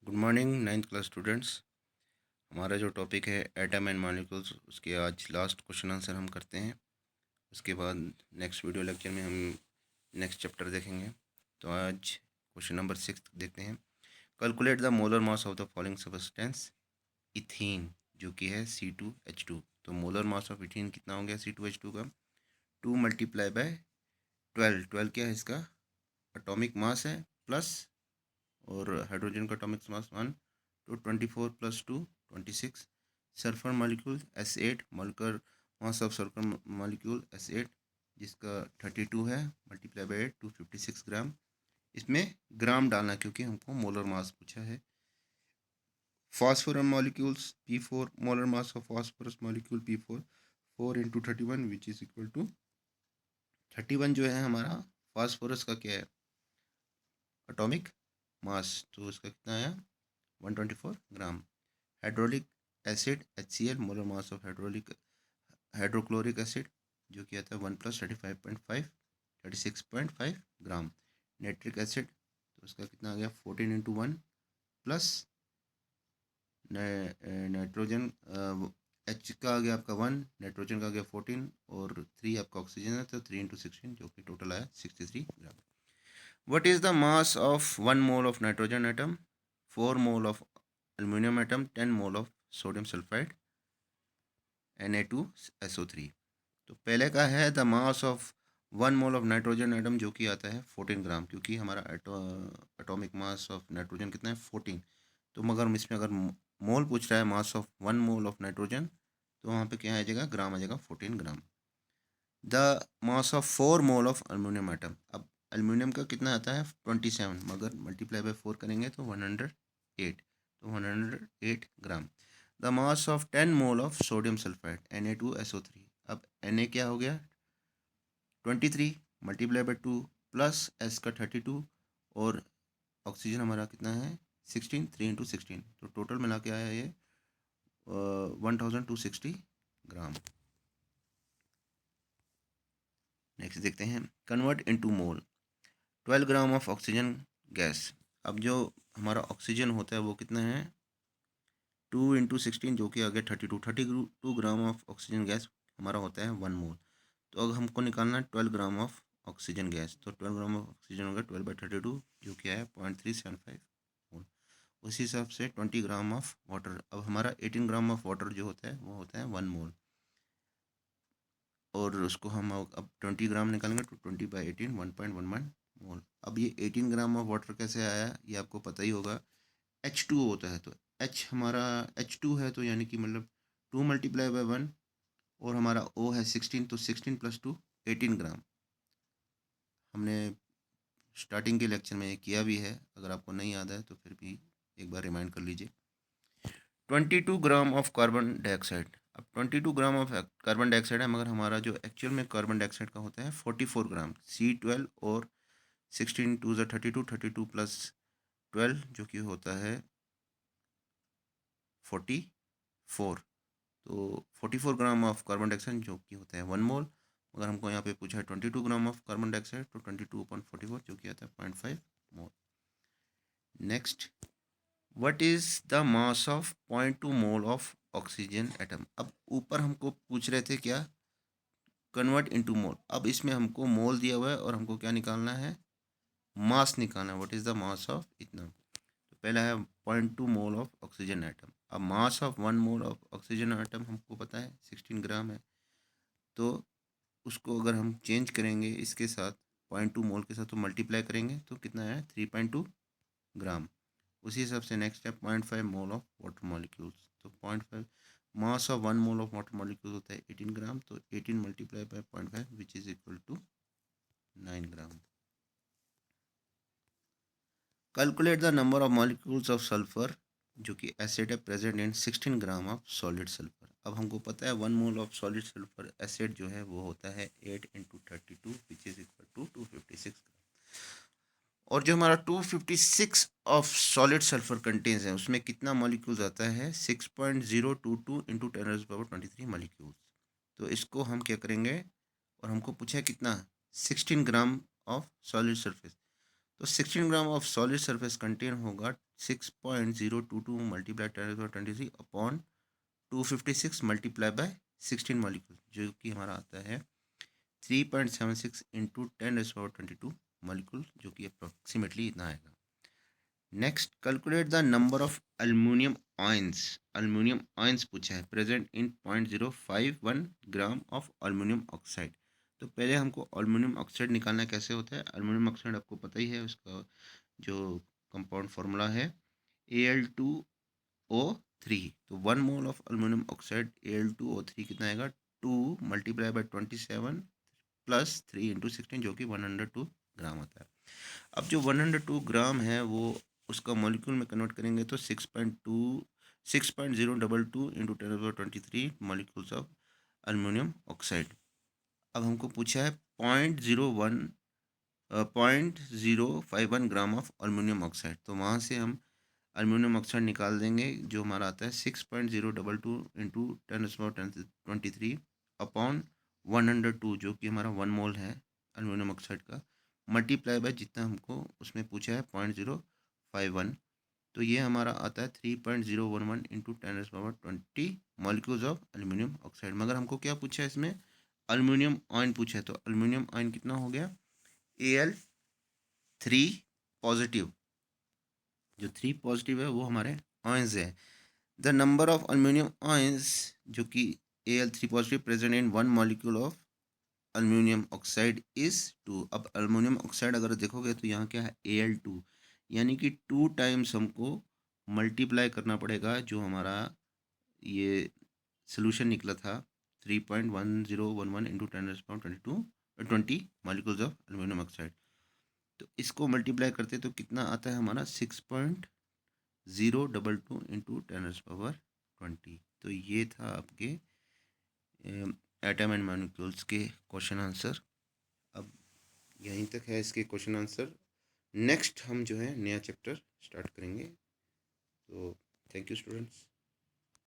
Good morning ninth class students. हमारा जो topic है एटम एंड मॉलिक्यूल्स, उसके आज लास्ट क्वेश्चन आंसर हम करते हैं। उसके बाद नेक्स्ट वीडियो लेक्चर में हम नेक्स्ट चैप्टर देखेंगे। तो आज क्वेश्चन नंबर 6 देखते हैं। Calculate the molar mass of the following substance ethene, जो कि है C2H2। तो मोलर मास ऑफ इथीन कितना हो गया C2H2 का? 2 मल्टीप्लाई बाय 12। क्या है इसका? एटॉमिक मास है प्लस, और हाइड्रोजन का एटॉमिक मास 1, तो 24 + 2 26। Sulphur molecule S8, molar mass of sulphur molecule S8 जिसका 32 है, मल्टीप्लाई बाय 8 256 ग्राम। इसमें ग्राम डालना क्योंकि हमको मोलर मास पूछा है। Phosphorus molecules P4, molar mass of phosphorus molecule P4 4 × 31 which is equal to 31 जो है हमारा फास्फोरस का क्या है? Atomic mass. तो इसका कितना आया? 124 gram. Hydraulic acid HCl, molar mass of hydrochloric acid जो कि आता है 1 + 35.5 36.5 ग्राम। नाइट्रिक एसिड, तो उसका कितना आ गया? 14 × 1 प्लस नाइट्रोजन H का आ गया आपका 1, नाइट्रोजन का आ गया 14 और 3 आपका ऑक्सीजन है, तो 3 × 16 जो कि टोटल आया 63 ग्राम। What is the mass of 1 mole of nitrogen atom, 4 mole of aluminum atom, 10 mole of sodium sulfide Na2SO3? तो पहले का है the mass of 1 mole of nitrogen atom जो कि आता है 14 ग्राम, क्योंकि हमारा एटॉमिक मास ऑफ नाइट्रोजन कितना है? 14। तो मगर इसमें अगर मोल पूछ रहा है मास ऑफ 1 मोल ऑफ नाइट्रोजन, तो वहाँ पे क्या आ जाएगा? ग्राम आ जाएगा, 14 gram. The mass of 4 mole of aluminium atom, अब एल्यूमिनियम का कितना आता है? 27, मगर मल्टीप्लाई बाय 4 करेंगे तो 108, तो 108 gram. The mass of 10 mole of sodium sulphide Na2SO3, अब Na क्या हो गया? 23 मल्टीप्लाई बाय 2 प्लस S का 32 और ऑक्सीजन हमारा कितना है? 16, 3 × 16, तो टोटल मिला के आया ये 1260 ग्राम। नेक्स्ट देखते हैं, convert into mole 12 gram of oxygen gas. अब जो हमारा ऑक्सीजन होता है वो कितना है? 2 × 16 जो कि आ गया 32 ग्राम ऑफ ऑक्सीजन गैस हमारा होता है 1 मोल। तो अब हमको निकालना है 12 ग्राम ऑफ ऑक्सीजन गैस, तो 12 ग्राम ऑफ ऑक्सीजन हो गया 12/32 जो कि है 0.375 मोल। उसी हिसाब से 20 ग्राम ऑफ वाटर, अब हमारा 18 ग्राम ऑफ वाटर जो होता है वो होता है 1 मोल, और उसको हम अब 20 ग्राम निकालेंगे तो 20/18 1.11 मोल। अब ये 18 ग्राम ऑफ वाटर कैसे आया ये आपको पता ही होगा। H2O होता है, तो H हमारा H2 है, तो यानी कि मतलब 2 मल्टीप्लाई बाय 1, और हमारा O है 16, तो 16 + 2 18 ग्राम। हमने स्टार्टिंग के लेक्चर में किया भी है, अगर आपको नहीं याद है तो फिर भी एक बार रिमाइंड कर लीजिए। 22 ग्राम ऑफ कार्बन डाइऑक्साइड, अब 22 ग्राम ऑफ कार्बन डाइऑक्साइड है, मगर हमारा जो एक्चुअल में कार्बन डाइऑक्साइड का होता है 44 ग्राम। C12 और 16 2 = 32, 32 + 12 जो कि होता है 44, तो 44 ग्राम ऑफ कार्बन डाइऑक्साइड जो कि होता है 1 मोल। अगर हमको यहाँ पे पूछा है 22 ग्राम ऑफ कार्बन डाइऑक्साइड, तो 22/44 जो कि आता है 0.5 mole. Next, what is the mass of 0.2 mole of oxygen atom. अब ऊपर हमको पूछ रहे थे क्या? Convert into mole. अब इसमें हमको मोल दिया हुआ है और हमको क्या निकालना है? मास निकालना है। What is the mass of इतना? तो पहला है 0.2 मोल ऑफ ऑक्सीजन एटम। अब mass of 1 mole of oxygen atom हमको पता है 16 ग्राम है, तो उसको अगर हम चेंज करेंगे इसके साथ 0.2 मोल के साथ, तो मल्टीप्लाई करेंगे तो कितना है? 3.2 ग्राम। उसी हिसाब से नेक्स्ट है 0.5 मोल ऑफ वाटर मॉलिक्यूल्स, तो 0.5 mass of 1 mole of water molecule होता है 18 ग्राम, तो 18 multiply by 0.5 which is equal to 9 gram. Calculate the number of molecules of sulphur जो कि एसिड है present in 16 gram of solid sulphur. अब हमको पता है 1 mole of solid sulphur acid जो है वो होता है 8 × 32 which is equal to 256 gram. और जो हमारा 256 ऑफ सॉलिड सल्फर कंटेन्स है उसमें कितना मॉलिक्यूल्स आता है? 6.022 × 10⁻23 मॉलिक्यूल्स। तो इसको हम क्या करेंगे, और हमको पूछा है कितना? 16 ग्राम ऑफ सॉलिड सरफेस, तो 16 gram of solid surface contain होगा 6.022 multiply 10⁻23 upon 256 multiply by 16 molecule, जो कि हमारा आता है 3.76 इंटू 10⁻22 मॉलिक्यूल, जो कि अप्रोक्सीमेटली इतना आएगा। Next, calculate the number of aluminium ions. Aluminium ions पूछा है present in 0.051 gram of aluminium oxide. तो पहले हमको अल्मीनियम ऑक्साइड निकालना कैसे होता है। अल्मीनियम ऑक्साइड आपको पता ही है, उसका जो कंपाउंड फार्मूला है Al2O3। तो 1 mole of aluminium oxide Al2O3 कितना आएगा, 2 मल्टीप्लाई बाय 27 प्लस 3 इंटू 16, जो कि 102 ग्राम आता है। अब जो 102 ग्राम है वो उसका मॉलिक्यूल में कन्वर्ट करेंगे तो 6.022 into 10⁻23 molecules of aluminium oxide. अब हमको पूछा है 0.51 ग्राम ऑफ अल्मीनियम ऑक्साइड, तो वहाँ से हम अल्मीनियम ऑक्साइड निकाल देंगे, जो हमारा आता है 6.022 इंटू 10⁻23 अपॉन 102, जो कि हमारा 1 मोल है अल्मीनियम ऑक्साइड का, मल्टीप्लाई बाय जितना हमको उसमें पूछा है 0.051, तो ये हमारा आता है 3.011 into 10⁻20 molecules of aluminium oxide. मगर हमको क्या पूछा है इसमें, अल्मीनियम आयन पूछा है, तो अल्मीनियम आयन कितना हो गया, Al3 पॉजिटिव, जो 3 पॉजिटिव है वो हमारे आयंस है। The number of aluminium ions, जो कि Al3 positive present in 1 molecule of aluminium oxide is 2। अब अल्मीनियम ऑक्साइड अगर देखोगे तो यहाँ क्या है, Al2, यानी कि 2 टाइम्स हमको मल्टीप्लाई करना पड़ेगा, जो हमारा ये सोल्यूशन निकला था 3.1011 into 10⁻22 molecules of aluminium oxide. तो इसको मल्टीप्लाई करते तो कितना आता है हमारा 6.022 इंटू 10⁻20। तो ये था आपके एटम एंड मॉलिक्यूल्स के क्वेश्चन आंसर। अब यहीं तक है इसके क्वेश्चन आंसर। नेक्स्ट हम जो है नया चैप्टर स्टार्ट करेंगे। तो थैंक यू स्टूडेंट्स।